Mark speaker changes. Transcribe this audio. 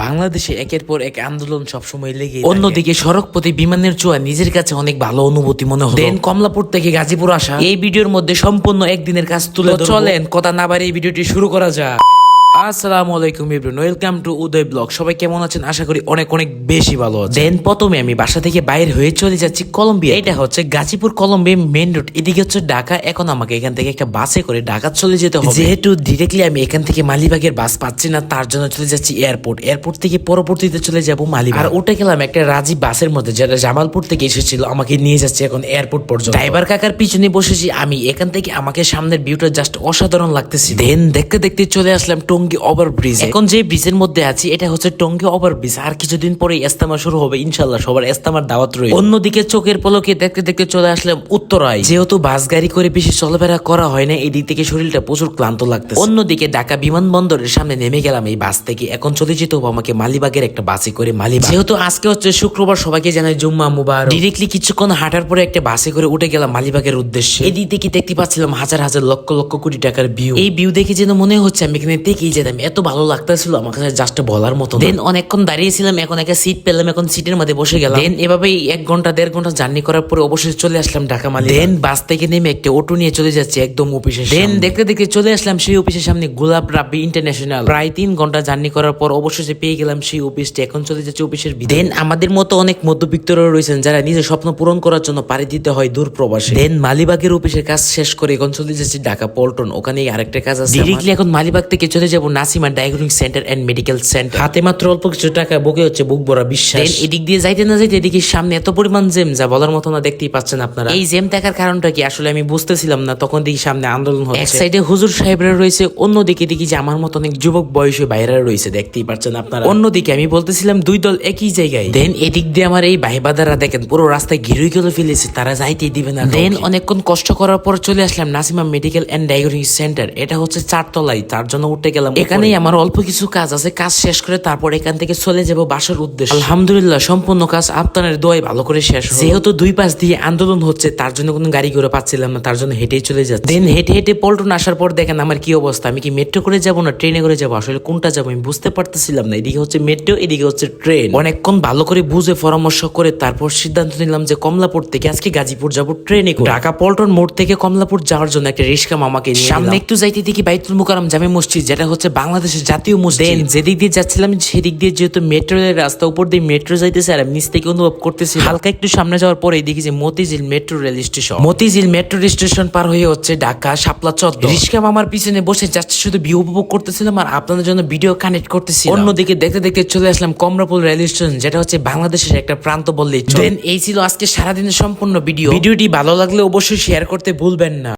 Speaker 1: বাংলাদেশে একের পর এক আন্দোলন সবসময় লেগে, অন্যদিকে সড়কপথে বিমানের চোয়া নিজের কাছে অনেক ভালো অনুভূতি মনে হলো। দেন কমলাপুর থেকে গাজীপুর আসা এই ভিডিওর মধ্যে সম্পূর্ণ একদিনের কাজ তুলে ধরবো। চলেন কথা না বাড়িয়ে এই ভিডিওটি শুরু করা যাক। আসসালামু আলাইকুম everyone, welcome to Uday blog. সবাই কেমন আছেন? আশা করি অনেক অনেক বেশি ভালো আছেন। দেন প্রথমে আমি বাসা থেকে বাইরে হয়ে চলে যাচ্ছি কলম্বিয়া। এটা হচ্ছে গাজীপুর কলম্বিয়া মেইন রোড, এদিকে হচ্ছে ঢাকা। এখন আমাকে এখান থেকে একটা বাসে করে ঢাকা চলে যেতে হবে। যেহেতু ডিরেক্টলি আমি এখান থেকে মালিবাগের বাস পাচ্ছি না, তার জন্য চলে যাচ্ছি এয়ারপোর্ট থেকে পরবর্তীতে চলে যাব মালিবাগ। আর উঠে গেলাম একটা রাজীব বাসের মধ্যে, যেটা জামালপুর থেকে এসেছিল, আমাকে নিয়ে যাচ্ছে এখন এয়ারপোর্ট পর্যন্ত। ড্রাইভার কাকার পিছনে বসেছি আমি। এখান থেকে আমাকে সামনের ভিউটা জাস্ট অসাধারণ লাগতেছে। দেন দেখতে দেখতে চলে আসলাম টঙ্গী ওভার ব্রিজ। এখন যে ব্রিজের মধ্যে আছি এটা হচ্ছে টঙ্গী ওভার ব্রিজ। আর কিছুদিন পরে ইস্তেমা শুরু হবে ইনশাল্লাহ, সবার ইস্তেমার দাওয়াত রয়েছে। অন্যদিকে চোখের পলকে দেখতে দেখতে চলে আসলাম উত্তরায়। যেহেতু বাস গাড়ি করে বেশি চলাফেরা করা হয় না, এদিক থেকে শরীরটা প্রচুর ক্লান্ত লাগতেছে। অন্যদিকে ঢাকা বিমানবন্দরের সামনে নেমে গেলাম এই বাস থেকে। এখন চলে যেতে হবে আমাকে মালিবাগের একটা বাসে করে মালিবাগ। যেহেতু আজকে হচ্ছে শুক্রবার, সবাইকে জানাই জুম্মা মুবারক। ডিরেক্টলি কিছুক্ষণ হাঁটার পরে একটা বাসে করে উঠে গেলাম মালিবাগের উদ্দেশ্যে। এদিক থেকে দেখতে পাচ্ছিলাম হাজার হাজার লক্ষ লক্ষ কোটি টাকার ভিউ। এই ভিউ দেখে যেন মনে হচ্ছে আমি এখানে থেকেই যেতাম, এত ভালো লাগতেছিল আমার কাছে, জাস্ট বলার মতো। দেন অনেকক্ষণ দাঁড়িয়েছিলাম, এখন একটা সিট পেলাম, এখন সিটের মধ্যে বসে গেলাম। দেন এভাবেই 1 ঘন্টা 1.5 ঘন্টা জার্নি করার পরে অবশ্যই চলে আসলাম ঢাকা মালিবাগ। দেন বাস থেকে নেমে একটা অটো নিয়ে চলে যাচ্ছে একদম অফিসে। দেন দেখতে দেখতে চলে আসলাম সেই অফিসের সামনে, গোলাপ রাব্বি ইন্টারন্যাশনাল। প্রায় 3 ঘন্টা জার্নি করার পর অবশেষে পেয়ে গেলাম সেই অফিসটি। এখন চলে যাচ্ছে অফিসের ভিতরে। দেন আমাদের মতো অনেক মধ্যবিত্তরা রয়েছেন যারা নিজের স্বপ্ন পূরণ করার জন্য পাড়ি দিতে হয় দূর প্রবাসে। দেন মালিবাগের অফিসের কাজ শেষ করে এখন চলে যাচ্ছি ঢাকা পল্টন, ওখানে আরেকটা কাজ আছে। ডিরেক্টলি এখন মালিবাগ থেকে চলে যাব Nasima diagnostic centre and medical centre. হাতে মাত্র অল্প কিছু টাকা, বুকে হচ্ছে বুক ভরা বিশ্বাস। এদিক দিয়ে যাইতে না যাইতে এদিকে সামনে এত পরিমাণ জ্যাম, যা বলার মতো না, দেখতেই পাচ্ছেন আপনারা। এই জ্যাম দেখার কারণটা কি আসলে আমি বুঝতেছিলাম না। তখন দেখি সামনে আন্দোলন হচ্ছে, এক সাইডে হুজুর সাহেবরা রয়েছে, অন্যদিকে দেখি যে আমার মতো অনেক যুবক বয়সী বাইরেরা রয়েছে, দেখতেই পাচ্ছেন আপনারা। অন্যদিকে আমি বলতেছিলাম দুই দল একই জায়গায়। দেন এদিক দিয়ে আমার এই ভাইবাদারা দেখেন পুরো রাস্তায় ঘিরুই গেলে ফেলেছে, তারা যাইতেই দিবে না। দেন অনেকক্ষণ কষ্ট করার পর চলে আসলাম Nasima medical and diagnostic centre. এটা হচ্ছে 4 তলায়, তার জন্য উঠে গেলাম। এখানেই আমার অল্প কিছু কাজ আছে, কাজ শেষ করে তারপর এখান থেকে চলে যাব বাসার উদ্দেশ্যে। আলহামদুলিল্লাহ সম্পূর্ণ কাজ আপনাদের দোয়ায় ভালো করে শেষ। যেহেতু 2 পাশ দিয়ে আন্দোলন হচ্ছে, তার জন্য কোনো গাড়ি ঘোড়া পাচ্ছিলাম না, তার জন্য হেঁটেই চলে যাচ্ছে। দেন হেঁটে হেঁটে পল্টন আসার পর দেখেন আমার কি অবস্থা। আমি কি মেট্রো করে যাবো না ট্রেনে করে যাবো, আসলে কোনটা যাবো আমি বুঝতে পারতেছিলাম না। এদিকে হচ্ছে মেট্রো, এদিকে হচ্ছে ট্রেন। অনেকক্ষণ ভালো করে বুঝে পরামর্শ করে তারপর সিদ্ধান্ত নিলাম যে কমলাপুর থেকে আজকে গাজীপুর যাবো ট্রেনে করে। ঢাকা পল্টন মোড় থেকে কমলাপুর যাওয়ার জন্য একটা রিক্সা মামাকে নিয়ে সামনে একটু যাইতে দেখি বাইতুল মুকাররম জামে মসজিদ, যেটা হচ্ছে বাংলাদেশের জাতীয় মসজিদ। যেদিক দিয়ে যাচ্ছিলাম সেদিক দিয়ে যেহেতু মেট্রো রাস্তা, উপর দিয়ে মেট্রো যাইতেছে আর নিচ থেকে অনুভব করতেছি হালকা একটু সামনে যাওয়ার পরে দেখি যে Motijheel metro rail station. Motijheel metro station পার হয়ে হচ্ছে ঢাকা শাপলা চত্বর। রিক্সা মামার পিছনে বসে জাস্ট শুধু ভিউ উপভোগ করতেছিলাম আর আপনাদের জন্য ভিডিও কানেক্ট করতেছিলাম। অন্যদিকে দেখতে দেখতে চলে আসলাম কমলাপুর রেল স্টেশন, যেটা হচ্ছে বাংলাদেশের একটা প্রান্ত বললেই চলে। এই ছিল আজকে সারাদিনের সম্পূর্ণ ভিডিওটি ভালো লাগলে অবশ্যই শেয়ার করতে ভুলবেন না।